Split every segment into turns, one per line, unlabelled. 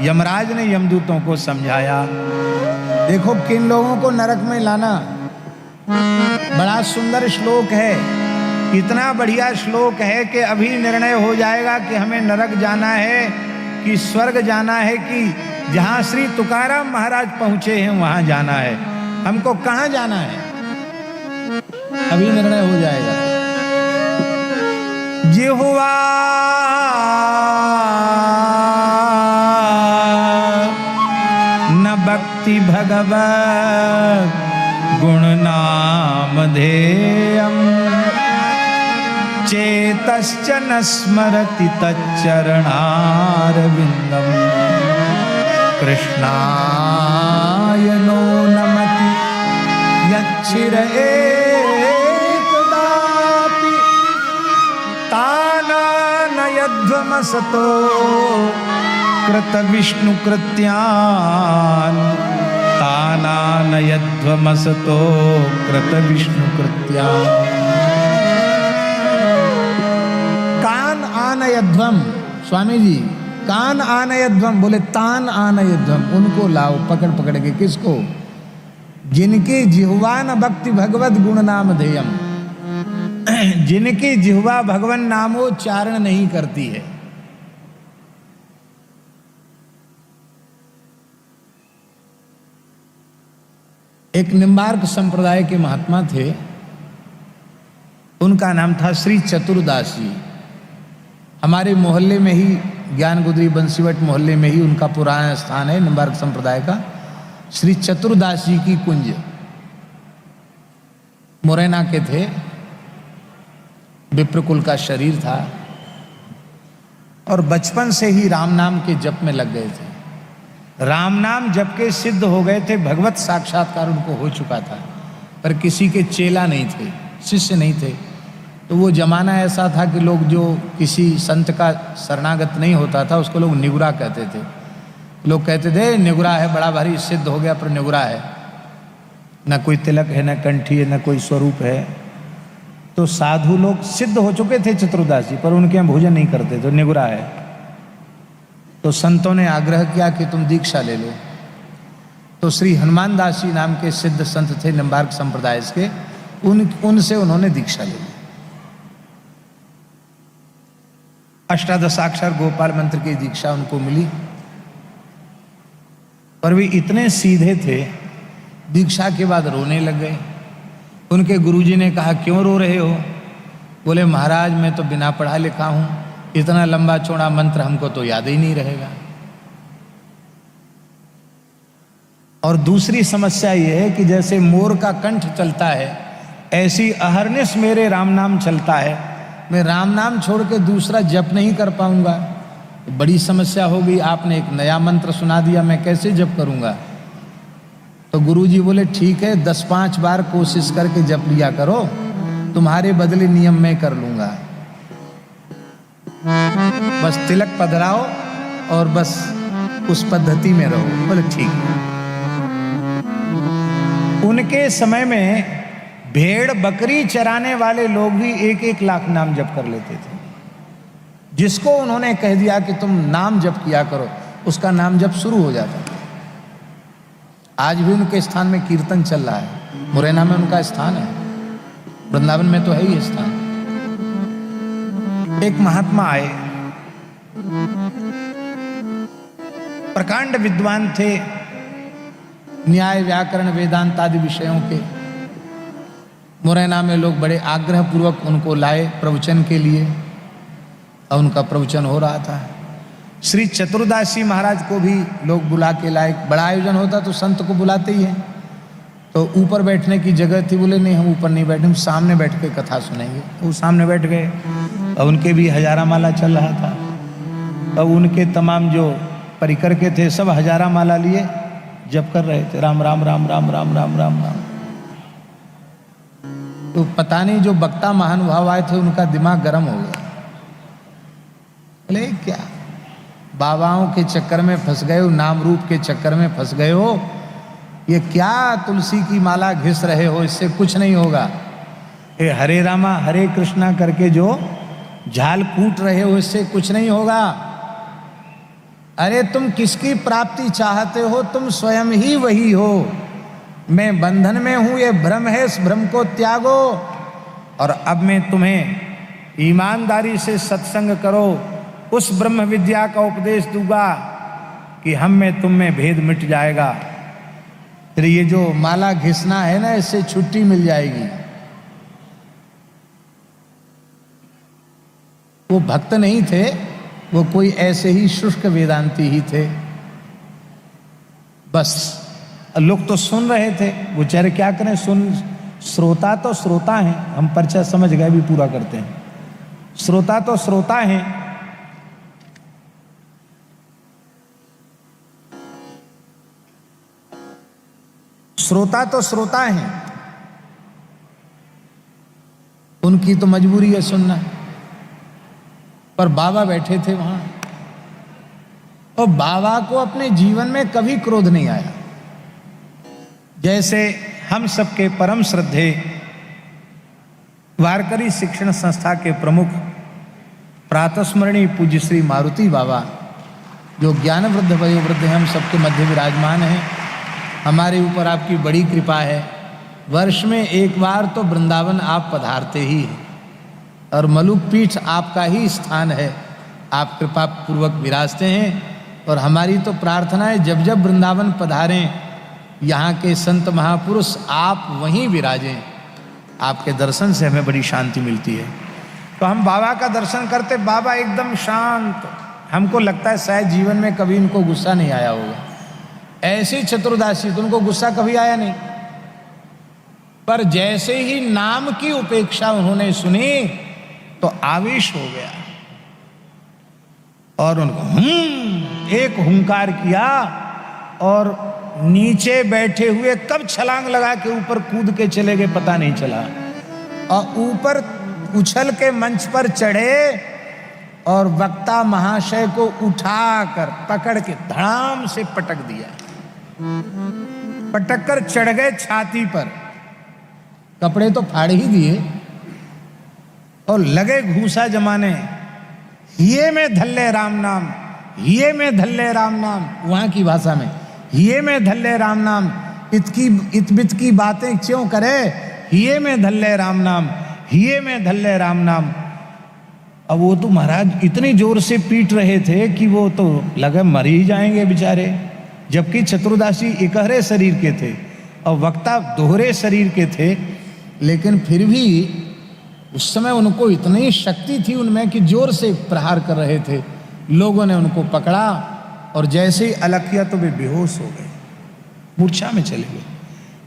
यमराज ने यमदूतों को समझाया। देखो किन लोगों को नरक में लाना। बड़ा सुंदर श्लोक है, इतना बढ़िया श्लोक है कि अभी निर्णय हो जाएगा कि हमें नरक जाना है कि स्वर्ग जाना है, कि जहां श्री तुकाराम महाराज पहुंचे हैं वहां जाना है। हमको कहां जाना है अभी निर्णय हो जाएगा। जिह्वा न भक्ति भगवत गुण नामधेयम् चेतश्च न स्मरति तच्चरणारविन्दम् कृष्णाय नो नमति यच्छिर एकदापि तानानयध्वमसतो कृत विष्णु कृत्यान् तानानयध्वमसतो कृत विष्णु कृत्यान्। कान आनयध्वम, स्वामी जी कान आनयध्वम बोले, तान आनयध्वम उनको लाओ पकड़ पकड़ के। किसको? जिनकी जिह्वा न भक्ति भगवत गुण नाम धेयम, जिनकी जिह्वा भगवान नामोच्चारण नहीं करती है। एक निम्बार्क संप्रदाय के महात्मा थे, उनका नाम था श्री चतुरदास जी। हमारे मोहल्ले में ही, ज्ञान गुदरी बंसीवट मोहल्ले में ही उनका पुराना स्थान है, निम्बार्क संप्रदाय का। श्री चतुरदास जी की कुंज मुरैना के थे, विप्रकुल का शरीर था और बचपन से ही राम नाम के जप में लग गए थे। राम नाम जप के सिद्ध हो गए थे, भगवत साक्षात्कार उनको हो चुका था, पर किसी के चेला नहीं थे, शिष्य नहीं थे। तो वो जमाना ऐसा था कि लोग जो किसी संत का शरणागत नहीं होता था उसको लोग निगुरा कहते थे। लोग कहते थे निगुरा है, बड़ा भारी सिद्ध हो गया पर निगुरा है, न कोई तिलक है, न कंठी है, न कोई स्वरूप है। तो साधु लोग सिद्ध हो चुके थे चतुर्दास जी, पर उनके यहाँ भोजन नहीं करते, तो निगुरा है। तो संतों ने आग्रह किया कि तुम दीक्षा ले लो। तो श्री हनुमान दास जी नाम के सिद्ध संत थे निम्बार्क संप्रदाय के, उनसे उन्होंने दीक्षा ले ली। अष्टादशाक्षर गोपाल मंत्र की दीक्षा उनको मिली, पर वे इतने सीधे थे, दीक्षा के बाद रोने लग गए। उनके गुरुजी ने कहा क्यों रो रहे हो? बोले महाराज मैं तो बिना पढ़ा लिखा हूं, इतना लंबा चौड़ा मंत्र हमको तो याद ही नहीं रहेगा। और दूसरी समस्या ये है कि जैसे मोर का कंठ चलता है, ऐसी अहरनिश मेरे राम नाम चलता है। मैं राम नाम छोड़ के दूसरा जप नहीं कर पाऊंगा, तो बड़ी समस्या होगी। आपने एक नया मंत्र सुना दिया, मैं कैसे जप करूंगा? तो गुरुजी बोले ठीक है, 10-5 बार कोशिश करके जप लिया करो, तुम्हारे बदले नियम मैं कर लूंगा। बस तिलक पधराओ और बस उस पद्धति में रहो। बोले ठीक है। उनके समय में भेड़ बकरी चराने वाले लोग भी 1-1 लाख नाम जप कर लेते थे। जिसको उन्होंने कह दिया कि तुम नाम जप किया करो, उसका नाम जप शुरू हो जाता था। आज भी उनके स्थान में कीर्तन चल रहा है, मुरैना में उनका स्थान है, वृंदावन में तो है ही स्थान। एक महात्मा आए, प्रकांड विद्वान थे, न्याय व्याकरण वेदांत आदि विषयों के। मुरैना में लोग बड़े आग्रह पूर्वक उनको लाए प्रवचन के लिए, और उनका प्रवचन हो रहा था। श्री चतुर्दास जी महाराज को भी लोग बुला के लाए। बड़ा आयोजन होता तो संत को बुलाते ही हैं। तो ऊपर बैठने की जगह थी, बोले नहीं हम ऊपर नहीं बैठे, हम सामने बैठ के कथा सुनेंगे। तो वो सामने बैठ गए, और उनके भी हजारा माला चल रहा था। और उनके तमाम जो परिकर के थे सब हजारा माला लिए जप कर रहे थे, राम राम राम राम राम राम राम राम। तो पता नहीं जो वक्ता महानुभाव आए थे उनका दिमाग गर्म हो गया। बोले क्या बाबाओं के चक्कर में फंस गए हो, नाम रूप के चक्कर में फंस गए हो, ये क्या तुलसी की माला घिस रहे हो, इससे कुछ नहीं होगा। ये हरे रामा हरे कृष्णा करके जो झाल कूट रहे हो, इससे कुछ नहीं होगा। अरे तुम किसकी प्राप्ति चाहते हो? तुम स्वयं ही वही हो। मैं बंधन में हूं, ये भ्रम है, इस भ्रम को त्यागो। और अब मैं तुम्हें ईमानदारी से सत्संग करो, उस ब्रह्म विद्या का उपदेश दूंगा कि हम में तुम में भेद मिट जाएगा। फिर ये जो माला घिसना है ना, इससे छुट्टी मिल जाएगी। वो भक्त नहीं थे, वो कोई ऐसे ही शुष्क वेदांती ही थे। बस लोग तो सुन रहे थे, वो बेचारे क्या करें, श्रोता तो श्रोता हैं, हम पर्चा समझ गए भी पूरा करते हैं। श्रोता तो श्रोता हैं, श्रोता तो श्रोता हैं, उनकी तो मजबूरी है सुनना। पर बाबा बैठे थे वहां, और बाबा को अपने जीवन में कभी क्रोध नहीं आया। जैसे हम सबके परम श्रद्धे वारकरी शिक्षण संस्था के प्रमुख प्रातस्मरणीय पूज्य श्री मारुति बाबा, जो ज्ञान वृद्ध वयोवृद्ध हैं, हम सबके मध्य विराजमान हैं। हमारे ऊपर आपकी बड़ी कृपा है। वर्ष में एक बार तो वृंदावन आप पधारते ही हैं, और मलुक पीठ आपका ही स्थान है। आप कृपा पूर्वक विराजते हैं, और हमारी तो प्रार्थना है जब जब वृंदावन पधारें, यहाँ के संत महापुरुष आप वहीं विराजें। आपके दर्शन से हमें बड़ी शांति मिलती है। तो हम बाबा का दर्शन करते, बाबा एकदम शांत। हमको लगता है शायद जीवन में कभी इनको गुस्सा नहीं आया होगा। ऐसी चतुर्दासी, तो उनको गुस्सा कभी आया नहीं। पर जैसे ही नाम की उपेक्षा उन्होंने सुनी तो आवेश हो गया, और उनको एक हुंकार किया, और नीचे बैठे हुए कब छलांग लगा के ऊपर कूद के चले गए पता नहीं चला। और ऊपर उछल के मंच पर चढ़े, और वक्ता महाशय को उठाकर पकड़ के धड़ाम से पटक दिया। पटक कर चढ़ गए छाती पर, कपड़े तो फाड़ ही दिए, और लगे घूसा जमाने, हिये में धल्ले राम नाम, हिये में धल्ले राम नाम। वहां की भाषा में हिये में धल्ले राम नाम, इतबित की बातें क्यों करे, हिये में धल्ले राम नाम, हिये में धल्ले राम नाम। अब वो तो महाराज इतनी जोर से पीट रहे थे कि वो तो लगे मर ही जाएंगे बेचारे। जबकि चतुर्दासी एकहरे शरीर के थे और वक्ता दोहरे शरीर के थे, लेकिन फिर भी उस समय उनको इतनी शक्ति थी उनमें कि जोर से प्रहार कर रहे थे। लोगों ने उनको पकड़ा, और जैसे ही अलग किया तो वे बेहोश हो गए, मूर्छा में चले गए,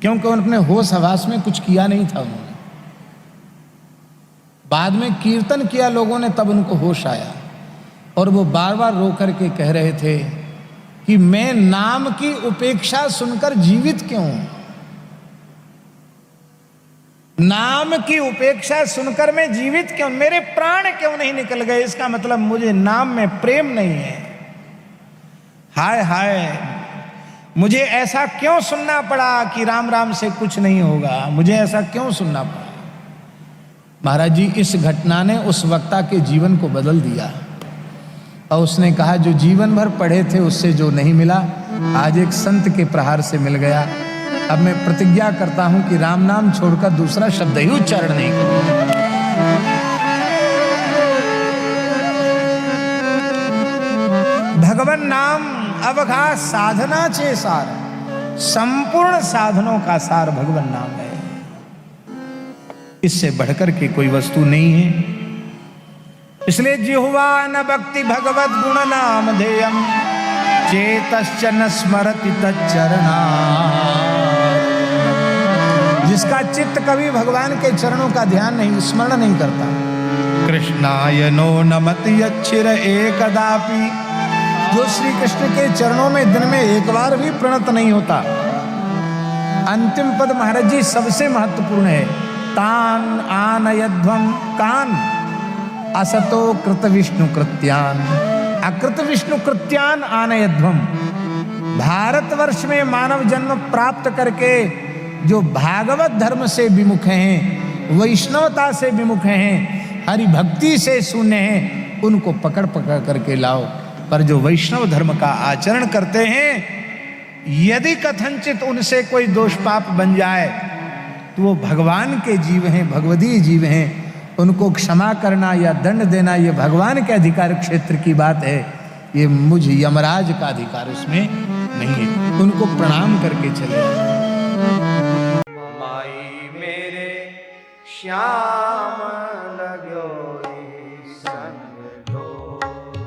क्योंकि उन्होंने होश हवास में कुछ किया नहीं था। उन्होंने बाद में कीर्तन किया लोगों ने, तब उनको होश आया, और वो बार बार रो करके कह रहे थे कि मैं नाम की उपेक्षा सुनकर जीवित क्यों हूं, नाम की उपेक्षा सुनकर मैं जीवित क्यों, मेरे प्राण क्यों नहीं निकल गए। इसका मतलब मुझे नाम में प्रेम नहीं है। हाय हाय, मुझे ऐसा क्यों सुनना पड़ा कि राम राम से कुछ नहीं होगा, मुझे ऐसा क्यों सुनना पड़ा। महाराज जी, इस घटना ने उस वक्ता के जीवन को बदल दिया, और उसने कहा जो जीवन भर पढ़े थे उससे जो नहीं मिला, आज एक संत के प्रहार से मिल गया। अब मैं प्रतिज्ञा करता हूं कि राम नाम छोड़कर दूसरा शब्द ही उच्चारण नहीं करूंगा। भगवान नाम अवघा साधना चे सार, संपूर्ण साधनों का सार भगवान नाम है। इससे बढ़कर के कोई वस्तु नहीं है। इसलिए जिह्वा न भक्ति भगवत गुण नाम ध्येयम, चेतश्च न स्मरति तच्चरणा। जिसका चित्त कभी भगवान के चरणों का ध्यान नहीं, स्मरण नहीं करता। कृष्णाय नो नमति अच्छिर एकदापि, जो श्री कृष्ण के चरणों में दिन में एक बार भी प्रणत नहीं होता। अंतिम पद महाराज जी सबसे महत्वपूर्ण है। तान आनयध्वम कान असतो कृत विष्णु कृत्यान, अकृत विष्णु कृत्यान आनयध्वम। भारतवर्ष में मानव जन्म प्राप्त करके जो भागवत धर्म से विमुख हैं, वैष्णवता से विमुख हैं, हरि भक्ति से शून्य हैं, उनको पकड़ पकड़ करके लाओ। पर जो वैष्णव धर्म का आचरण करते हैं, यदि कथनचित उनसे कोई दोष पाप बन जाए तो वो भगवान के जीव हैं, भगवदीय जीव हैं, उनको क्षमा करना या दंड देना ये भगवान के अधिकार क्षेत्र की बात है, ये मुझ यमराज का अधिकार उसमें नहीं है। उनको प्रणाम करके चले।
माई मेरे श्याम